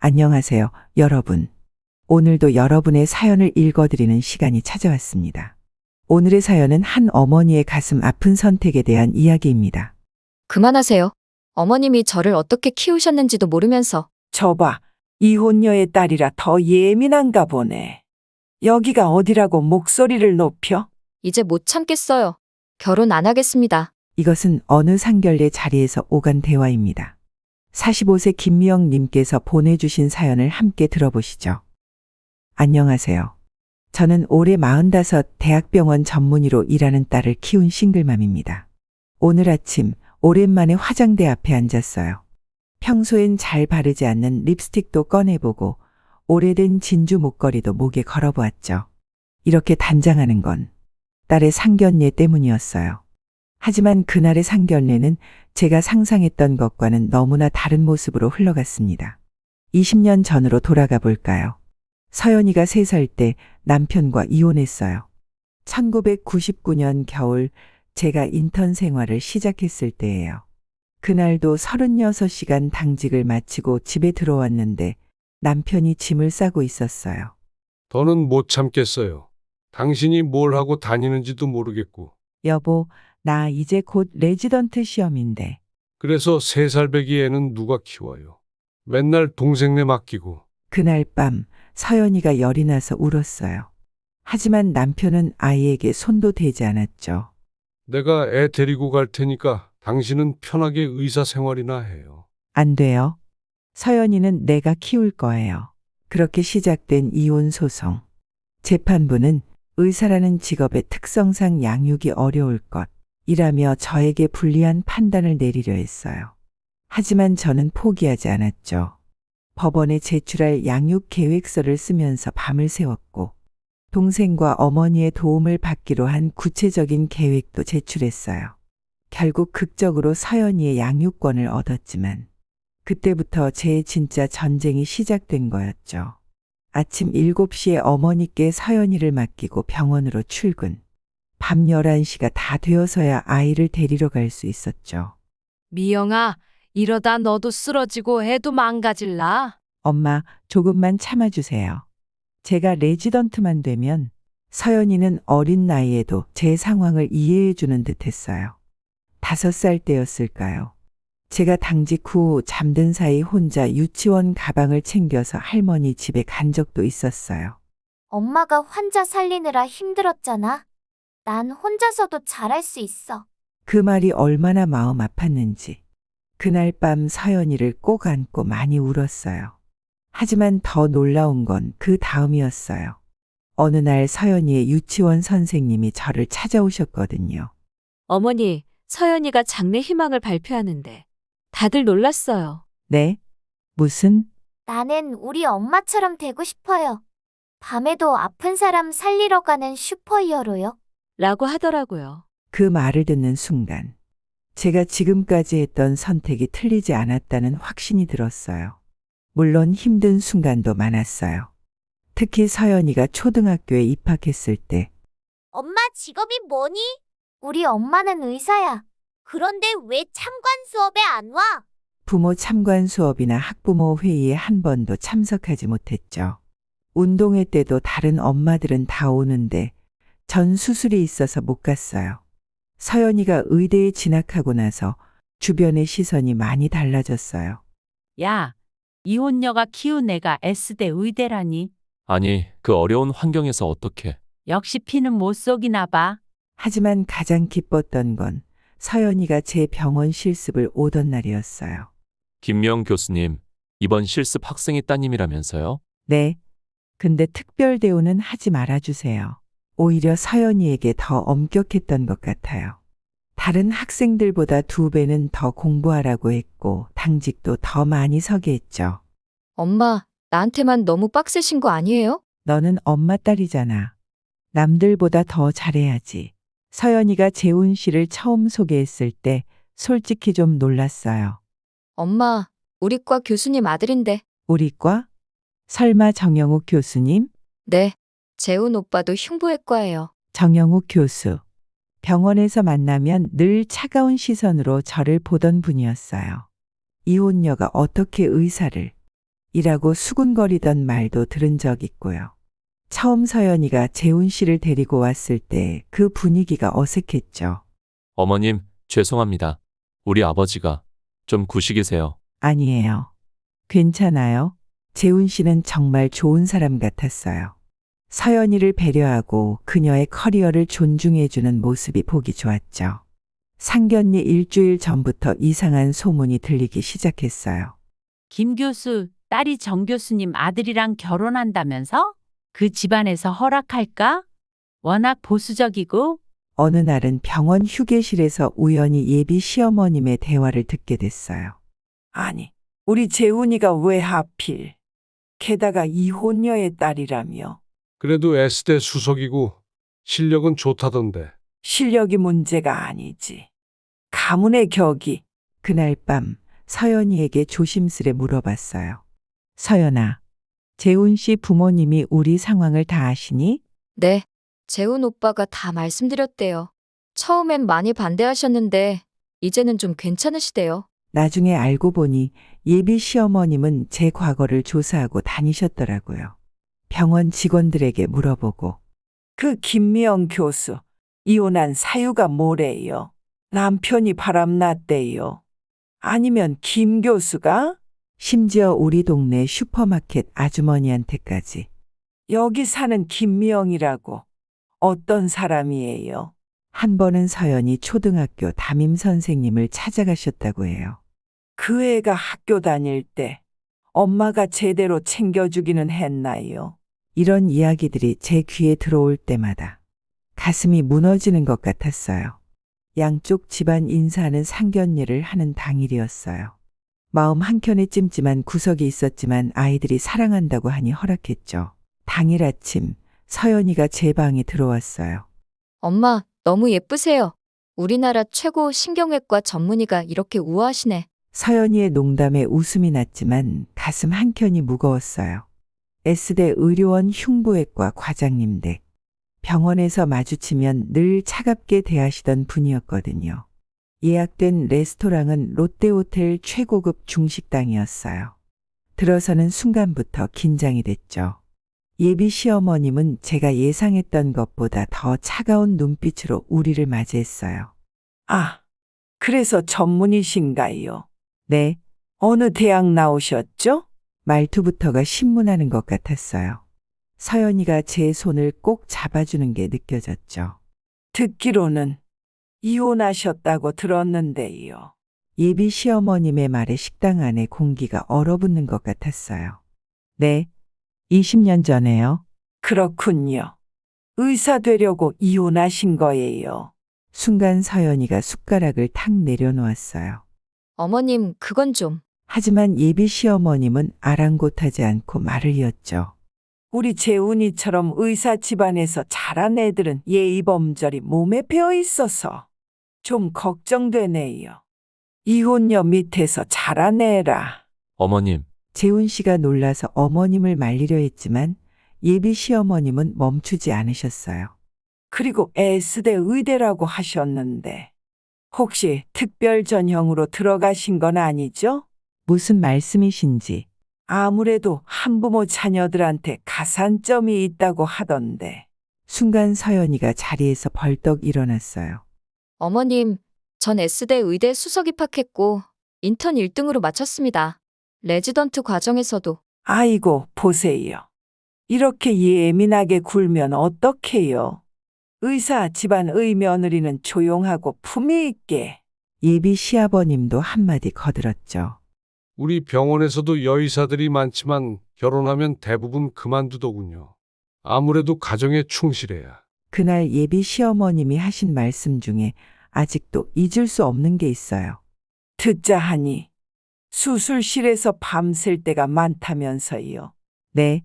안녕하세요, 여러분. 오늘도 여러분의 사연을 읽어드리는 시간이 찾아왔습니다. 오늘의 사연은 한 어머니의 가슴 아픈 선택에 대한 이야기입니다. 그만하세요. 어머님이 저를 어떻게 키우셨는지도 모르면서. 저봐, 이혼녀의 딸이라 더 예민한가 보네. 여기가 어디라고 목소리를 높여? 이제 못 참겠어요. 결혼 안 하겠습니다. 이것은 어느 상견례 자리에서 오간 대화입니다. 45세 김미영님께서 보내주신 사연을 함께 들어보시죠. 안녕하세요. 저는 올해 45 대학병원 전문의로 일하는 딸을 키운 싱글맘입니다. 오늘 아침 오랜만에 화장대 앞에 앉았어요. 평소엔 잘 바르지 않는 립스틱도 꺼내보고 오래된 진주 목걸이도 목에 걸어보았죠. 이렇게 단장하는 건 딸의 상견례 때문이었어요. 하지만 그날의 상견례는 제가 상상했던 것과는 너무나 다른 모습으로 흘러갔습니다. 20년 전으로 돌아가 볼까요? 서연이가 3살 때 남편과 이혼했어요. 1999년 겨울 제가 인턴 생활을 시작했을 때예요. 그날도 36시간 당직을 마치고 집에 들어왔는데 남편이 짐을 싸고 있었어요. 더는 못 참겠어요. 당신이 뭘 하고 다니는지도 모르겠고. 여보, 나 이제 곧 레지던트 시험인데. 그래서 3살 배기 애는 누가 키워요. 맨날 동생네 맡기고. 그날 밤 서연이가 열이 나서 울었어요. 하지만 남편은 아이에게 손도 대지 않았죠. 내가 애 데리고 갈 테니까 당신은 편하게 의사 생활이나 해요. 안 돼요. 서연이는 내가 키울 거예요. 그렇게 시작된 이혼 소송. 재판부는 의사라는 직업의 특성상 양육이 어려울 것이라며 저에게 불리한 판단을 내리려 했어요. 하지만 저는 포기하지 않았죠. 법원에 제출할 양육 계획서를 쓰면서 밤을 새웠고 동생과 어머니의 도움을 받기로 한 구체적인 계획도 제출했어요. 결국 극적으로 서연이의 양육권을 얻었지만 그때부터 제 진짜 전쟁이 시작된 거였죠. 아침 7시에 어머니께 서연이를 맡기고 병원으로 출근. 밤 11시가 다 되어서야 아이를 데리러 갈 수 있었죠. 미영아, 이러다 너도 쓰러지고 애도 망가질라. 엄마, 조금만 참아주세요. 제가 레지던트만 되면 서연이는 어린 나이에도 제 상황을 이해해주는 듯 했어요. 5살 때였을까요? 제가 당직 후 잠든 사이 혼자 유치원 가방을 챙겨서 할머니 집에 간 적도 있었어요. 엄마가 환자 살리느라 힘들었잖아. 난 혼자서도 잘할 수 있어. 그 말이 얼마나 마음 아팠는지. 그날 밤 서연이를 꼭 안고 많이 울었어요. 하지만 더 놀라운 건 그 다음이었어요. 어느 날 서연이의 유치원 선생님이 저를 찾아오셨거든요. 어머니, 서연이가 장래 희망을 발표하는데 다들 놀랐어요. 네? 무슨? 나는 우리 엄마처럼 되고 싶어요. 밤에도 아픈 사람 살리러 가는 슈퍼히어로요. 라고 하더라고요. 그 말을 듣는 순간 제가 지금까지 했던 선택이 틀리지 않았다는 확신이 들었어요. 물론 힘든 순간도 많았어요. 특히 서연이가 초등학교에 입학했을 때 엄마 직업이 뭐니? 우리 엄마는 의사야. 그런데 왜 참관 수업에 안 와? 부모 참관 수업이나 학부모 회의에 한 번도 참석하지 못했죠. 운동회 때도 다른 엄마들은 다 오는데 전 수술이 있어서 못 갔어요. 서연이가 의대에 진학하고 나서 주변의 시선이 많이 달라졌어요. 야, 이혼녀가 키운 애가 S대 의대라니. 아니, 그 어려운 환경에서 어떻게. 역시 피는 못 속이나 봐. 하지만 가장 기뻤던 건 서연이가 제 병원 실습을 오던 날이었어요. 김명 교수님, 이번 실습 학생이 따님이라면서요? 네. 근데 특별 대우는 하지 말아주세요. 오히려 서연이에게 더 엄격했던 것 같아요. 다른 학생들보다 2배는 더 공부하라고 했고 당직도 더 많이 서게 했죠. 엄마, 나한테만 너무 빡세신 거 아니에요? 너는 엄마 딸이잖아. 남들보다 더 잘해야지. 서연이가 재훈 씨를 처음 소개했을 때 솔직히 좀 놀랐어요. 엄마, 우리 과 교수님 아들인데. 우리 과? 설마 정영욱 교수님? 네, 재훈 오빠도 흉부외과예요. 정영욱 교수. 병원에서 만나면 늘 차가운 시선으로 저를 보던 분이었어요. 이혼녀가 어떻게 의사를, 이라고 수군거리던 말도 들은 적 있고요. 처음 서연이가 재훈 씨를 데리고 왔을 때 그 분위기가 어색했죠. 어머님, 죄송합니다. 우리 아버지가 좀 구식이세요. 아니에요. 괜찮아요. 재훈 씨는 정말 좋은 사람 같았어요. 서연이를 배려하고 그녀의 커리어를 존중해주는 모습이 보기 좋았죠. 상견례 일주일 전부터 이상한 소문이 들리기 시작했어요. 김 교수, 딸이 정 교수님 아들이랑 결혼한다면서? 그 집안에서 허락할까? 워낙 보수적이고. 어느 날은 병원 휴게실에서 우연히 예비 시어머님의 대화를 듣게 됐어요. 아니, 우리 재훈이가 왜 하필? 게다가 이혼녀의 딸이라며. 그래도 S대 수석이고 실력은 좋다던데. 실력이 문제가 아니지. 가문의 격이. 그날 밤 서연이에게 조심스레 물어봤어요. 서연아, 재훈 씨 부모님이 우리 상황을 다 아시니? 네. 재훈 오빠가 다 말씀드렸대요. 처음엔 많이 반대하셨는데 이제는 좀 괜찮으시대요. 나중에 알고 보니 예비 시어머님은 제 과거를 조사하고 다니셨더라고요. 병원 직원들에게 물어보고. 그 김미영 교수, 이혼한 사유가 뭐래요? 남편이 바람났대요. 아니면 김 교수가? 심지어 우리 동네 슈퍼마켓 아주머니한테까지. 여기 사는 김미영이라고. 어떤 사람이에요? 한 번은 서연이 초등학교 담임 선생님을 찾아가셨다고 해요. 그 애가 학교 다닐 때 엄마가 제대로 챙겨주기는 했나요? 이런 이야기들이 제 귀에 들어올 때마다 가슴이 무너지는 것 같았어요. 양쪽 집안 인사하는 상견례를 하는 당일이었어요. 마음 한켠에 찜찜한 구석이 있었지만 아이들이 사랑한다고 하니 허락했죠. 당일 아침 서연이가 제 방에 들어왔어요. 엄마, 너무 예쁘세요. 우리나라 최고 신경외과 전문의가 이렇게 우아하시네. 서연이의 농담에 웃음이 났지만 가슴 한켠이 무거웠어요. S대 의료원 흉부외과 과장님 댁. 병원에서 마주치면 늘 차갑게 대하시던 분이었거든요. 예약된 레스토랑은 롯데호텔 최고급 중식당이었어요. 들어서는 순간부터 긴장이 됐죠. 예비 시어머님은 제가 예상했던 것보다 더 차가운 눈빛으로 우리를 맞이했어요. 아, 그래서 전문의신가요? 네. 어느 대학 나오셨죠? 말투부터가 신문하는 것 같았어요. 서연이가 제 손을 꼭 잡아주는 게 느껴졌죠. 듣기로는 이혼하셨다고 들었는데요. 예비 시어머님의 말에 식당 안에 공기가 얼어붙는 것 같았어요. 네. 20년 전에요. 그렇군요. 의사 되려고 이혼하신 거예요. 순간 서연이가 숟가락을 탁 내려놓았어요. 어머님, 그건 좀. 하지만 예비 시어머님은 아랑곳하지 않고 말을 이었죠. 우리 재훈이처럼 의사 집안에서 자란 애들은 예의범절이 몸에 배어 있어서 좀 걱정되네요. 이혼녀 밑에서 자란 애라. 어머님, 재훈 씨가 놀라서 어머님을 말리려 했지만 예비 시어머님은 멈추지 않으셨어요. 그리고 S대 의대라고 하셨는데 혹시 특별 전형으로 들어가신 건 아니죠? 무슨 말씀이신지. 아무래도 한부모 자녀들한테 가산점이 있다고 하던데. 순간 서연이가 자리에서 벌떡 일어났어요. 어머님, 전 S대 의대 수석 입학했고 인턴 1등으로 마쳤습니다. 레지던트 과정에서도. 아이고, 보세요. 이렇게 예민하게 굴면 어떡해요? 의사 집안의 며느리는 조용하고 품위 있게. 예비 시아버님도 한마디 거들었죠. 우리 병원에서도 여의사들이 많지만 결혼하면 대부분 그만두더군요. 아무래도 가정에 충실해야. 그날 예비 시어머님이 하신 말씀 중에 아직도 잊을 수 없는 게 있어요. 듣자 하니 수술실에서 밤샐 때가 많다면서요. 네,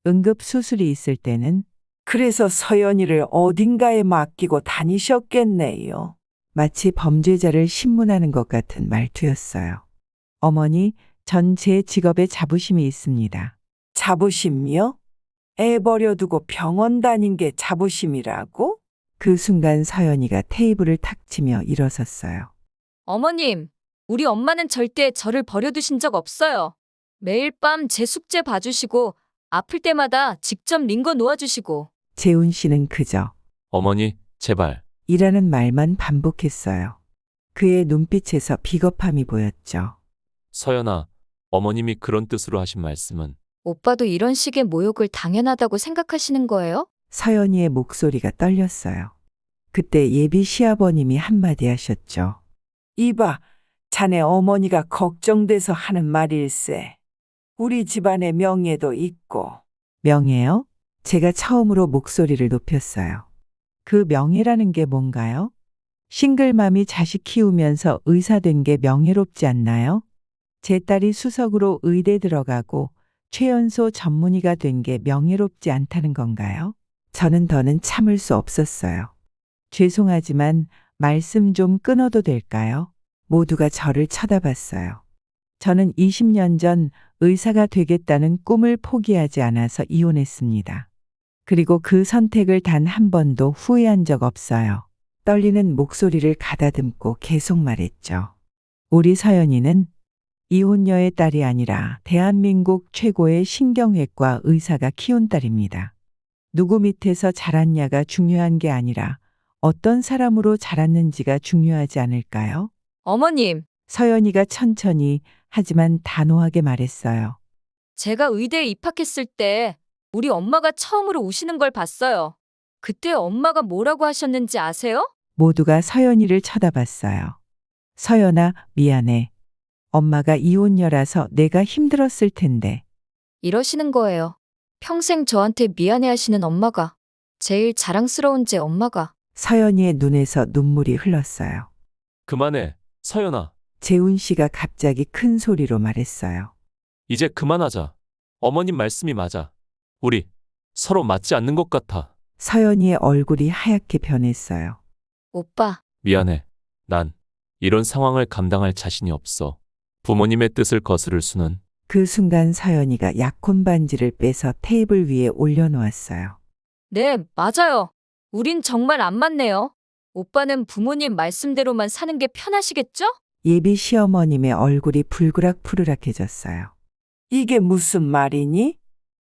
응급수술이 있을 때는. 그래서 서연이를 어딘가에 맡기고 다니셨겠네요. 마치 범죄자를 신문하는 것 같은 말투였어요. 어머니, 전 제 직업에 자부심이 있습니다. 자부심이요? 애 버려두고 병원 다닌 게 자부심이라고? 그 순간 서연이가 테이블을 탁 치며 일어섰어요. 어머님, 우리 엄마는 절대 저를 버려두신 적 없어요. 매일 밤 제 숙제 봐주시고 아플 때마다 직접 링거 놓아주시고 재훈 씨는 그저 어머니, 제발. 이라는 말만 반복했어요. 그의 눈빛에서 비겁함이 보였죠. 서연아, 어머님이 그런 뜻으로 하신 말씀은 오빠도 이런 식의 모욕을 당연하다고 생각하시는 거예요? 서연이의 목소리가 떨렸어요. 그때 예비 시아버님이 한마디 하셨죠. 이봐, 자네 어머니가 걱정돼서 하는 말일세. 우리 집안의 명예도 있고. 명예요? 제가 처음으로 목소리를 높였어요. 그 명예라는 게 뭔가요? 싱글맘이 자식 키우면서 의사 된 게 명예롭지 않나요? 제 딸이 수석으로 의대 들어가고 최연소 전문의가 된 게 명예롭지 않다는 건가요? 저는 더는 참을 수 없었어요. 죄송하지만 말씀 좀 끊어도 될까요? 모두가 저를 쳐다봤어요. 저는 20년 전 의사가 되겠다는 꿈을 포기하지 않아서 이혼했습니다. 그리고 그 선택을 단 한 번도 후회한 적 없어요. 떨리는 목소리를 가다듬고 계속 말했죠. 우리 서연이는 이혼녀의 딸이 아니라 대한민국 최고의 신경외과 의사가 키운 딸입니다. 누구 밑에서 자랐냐가 중요한 게 아니라 어떤 사람으로 자랐는지가 중요하지 않을까요? 어머님, 서연이가 천천히 하지만 단호하게 말했어요. 제가 의대에 입학했을 때 우리 엄마가 처음으로 우시는 걸 봤어요. 그때 엄마가 뭐라고 하셨는지 아세요? 모두가 서연이를 쳐다봤어요. 서연아, 미안해. 엄마가 이혼녀라서 내가 힘들었을 텐데. 이러시는 거예요. 평생 저한테 미안해 하시는 엄마가, 제일 자랑스러운 제 엄마가. 서연이의 눈에서 눈물이 흘렀어요. 그만해, 서연아. 재훈 씨가 갑자기 큰 소리로 말했어요. 이제 그만하자. 어머님 말씀이 맞아. 우리 서로 맞지 않는 것 같아. 서연이의 얼굴이 하얗게 변했어요. 오빠, 미안해. 난 이런 상황을 감당할 자신이 없어. 부모님의 뜻을 거스를 수는. 그 순간 서연이가 약혼 반지를 빼서 테이블 위에 올려놓았어요. 네, 맞아요. 우린 정말 안 맞네요. 오빠는 부모님 말씀대로만 사는 게 편하시겠죠? 예비 시어머님의 얼굴이 불그락푸르락해졌어요. 이게 무슨 말이니?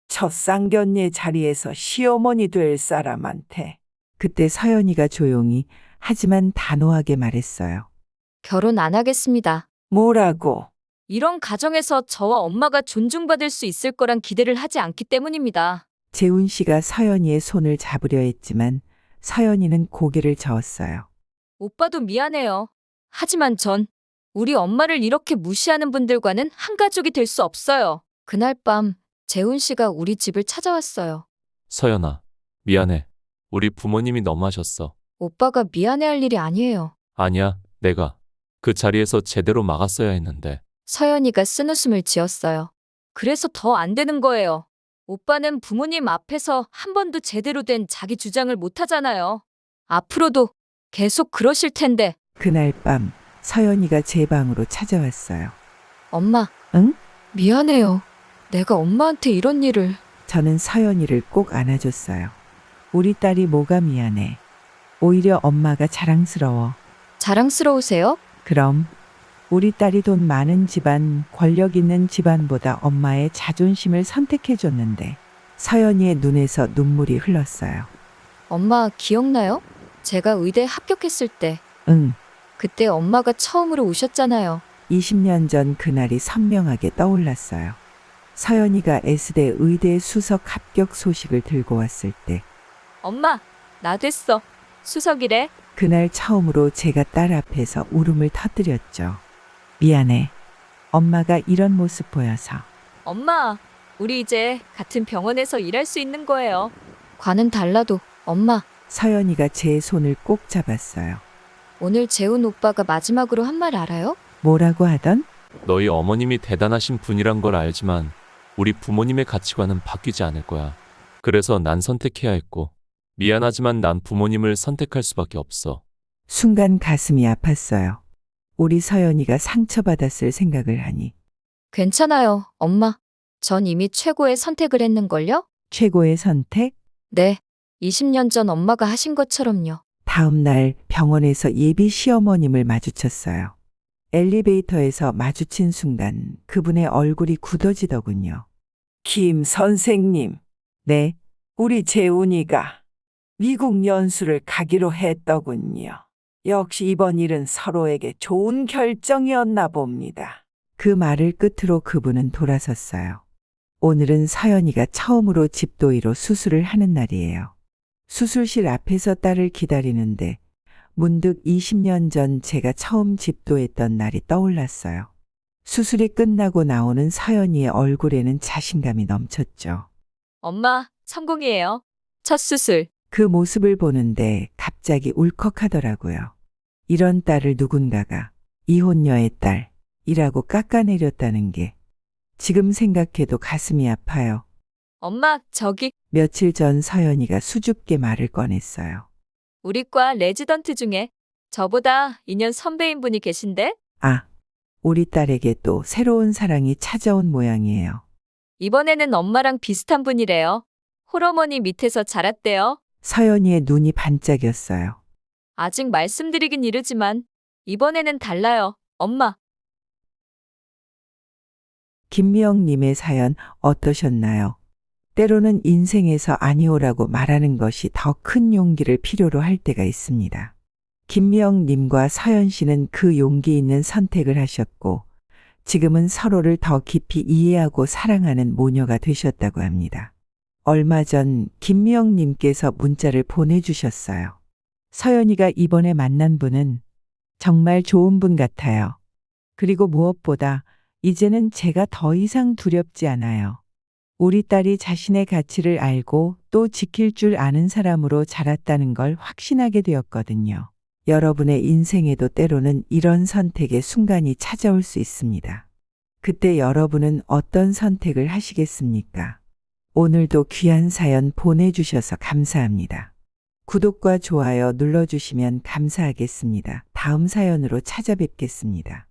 첫 쌍견례 자리에서 시어머니 될 사람한테. 그때 서연이가 조용히 하지만 단호하게 말했어요. 결혼 안 하겠습니다. 뭐라고? 이런 가정에서 저와 엄마가 존중받을 수 있을 거란 기대를 하지 않기 때문입니다. 재훈 씨가 서연이의 손을 잡으려 했지만 서연이는 고개를 저었어요. 오빠도 미안해요. 하지만 전 우리 엄마를 이렇게 무시하는 분들과는 한 가족이 될 수 없어요. 그날 밤 재훈 씨가 우리 집을 찾아왔어요. 서연아, 미안해. 우리 부모님이 너무하셨어. 오빠가 미안해할 일이 아니에요. 아니야, 내가 그 자리에서 제대로 막았어야 했는데. 서연이가 쓴웃음을 지었어요. 그래서 더 안 되는 거예요. 오빠는 부모님 앞에서 한 번도 제대로 된 자기 주장을 못 하잖아요. 앞으로도 계속 그러실 텐데. 그날 밤 서연이가 제 방으로 찾아왔어요. 엄마. 응? 미안해요. 내가 엄마한테 이런 일을. 저는 서연이를 꼭 안아줬어요. 우리 딸이 뭐가 미안해. 오히려 엄마가 자랑스러워. 자랑스러우세요? 그럼 우리 딸이 돈 많은 집안, 권력 있는 집안보다 엄마의 자존심을 선택해줬는데 서연이의 눈에서 눈물이 흘렀어요. 엄마 기억나요? 제가 의대 합격했을 때. 응, 그때 엄마가 처음으로 우셨잖아요. 20년 전 그날이 선명하게 떠올랐어요. 서연이가 S대 의대 수석 합격 소식을 들고 왔을 때 엄마, 나 됐어. 수석이래. 그날 처음으로 제가 딸 앞에서 울음을 터뜨렸죠. 미안해. 엄마가 이런 모습 보여서. 엄마, 우리 이제 같은 병원에서 일할 수 있는 거예요. 과는 달라도 엄마, 서연이가 제 손을 꼭 잡았어요. 오늘 재훈 오빠가 마지막으로 한 말 알아요? 뭐라고 하던? 너희 어머님이 대단하신 분이란 걸 알지만 우리 부모님의 가치관은 바뀌지 않을 거야. 그래서 난 선택해야 했고 미안하지만 난 부모님을 선택할 수밖에 없어. 순간 가슴이 아팠어요. 우리 서연이가 상처받았을 생각을 하니. 괜찮아요, 엄마. 전 이미 최고의 선택을 했는걸요? 최고의 선택? 네. 20년 전 엄마가 하신 것처럼요. 다음 날 병원에서 예비 시어머님을 마주쳤어요. 엘리베이터에서 마주친 순간 그분의 얼굴이 굳어지더군요. 김 선생님. 네, 우리 재훈이가 미국 연수를 가기로 했더군요. 역시 이번 일은 서로에게 좋은 결정이었나 봅니다. 그 말을 끝으로 그분은 돌아섰어요. 오늘은 서연이가 처음으로 집도의로 수술을 하는 날이에요. 수술실 앞에서 딸을 기다리는데 문득 20년 전 제가 처음 집도했던 날이 떠올랐어요. 수술이 끝나고 나오는 서연이의 얼굴에는 자신감이 넘쳤죠. 엄마, 성공이에요. 첫 수술. 그 모습을 보는데 갑자기 울컥하더라고요. 이런 딸을 누군가가 이혼녀의 딸이라고 깎아내렸다는 게 지금 생각해도 가슴이 아파요. 엄마, 저기 며칠 전 서연이가 수줍게 말을 꺼냈어요. 우리 과 레지던트 중에 저보다 2년 선배인 분이 계신데? 아, 우리 딸에게 또 새로운 사랑이 찾아온 모양이에요. 이번에는 엄마랑 비슷한 분이래요. 홀어머니 밑에서 자랐대요. 서연이의 눈이 반짝였어요. 아직 말씀드리긴 이르지만 이번에는 달라요. 엄마. 김미영님의 사연 어떠셨나요? 때로는 인생에서 아니오라고 말하는 것이 더 큰 용기를 필요로 할 때가 있습니다. 김미영님과 서연 씨는 그 용기 있는 선택을 하셨고 지금은 서로를 더 깊이 이해하고 사랑하는 모녀가 되셨다고 합니다. 얼마 전 김미영님께서 문자를 보내주셨어요. 서연이가 이번에 만난 분은 정말 좋은 분 같아요. 그리고 무엇보다 이제는 제가 더 이상 두렵지 않아요. 우리 딸이 자신의 가치를 알고 또 지킬 줄 아는 사람으로 자랐다는 걸 확신하게 되었거든요. 여러분의 인생에도 때로는 이런 선택의 순간이 찾아올 수 있습니다. 그때 여러분은 어떤 선택을 하시겠습니까? 오늘도 귀한 사연 보내주셔서 감사합니다. 구독과 좋아요 눌러주시면 감사하겠습니다. 다음 사연으로 찾아뵙겠습니다.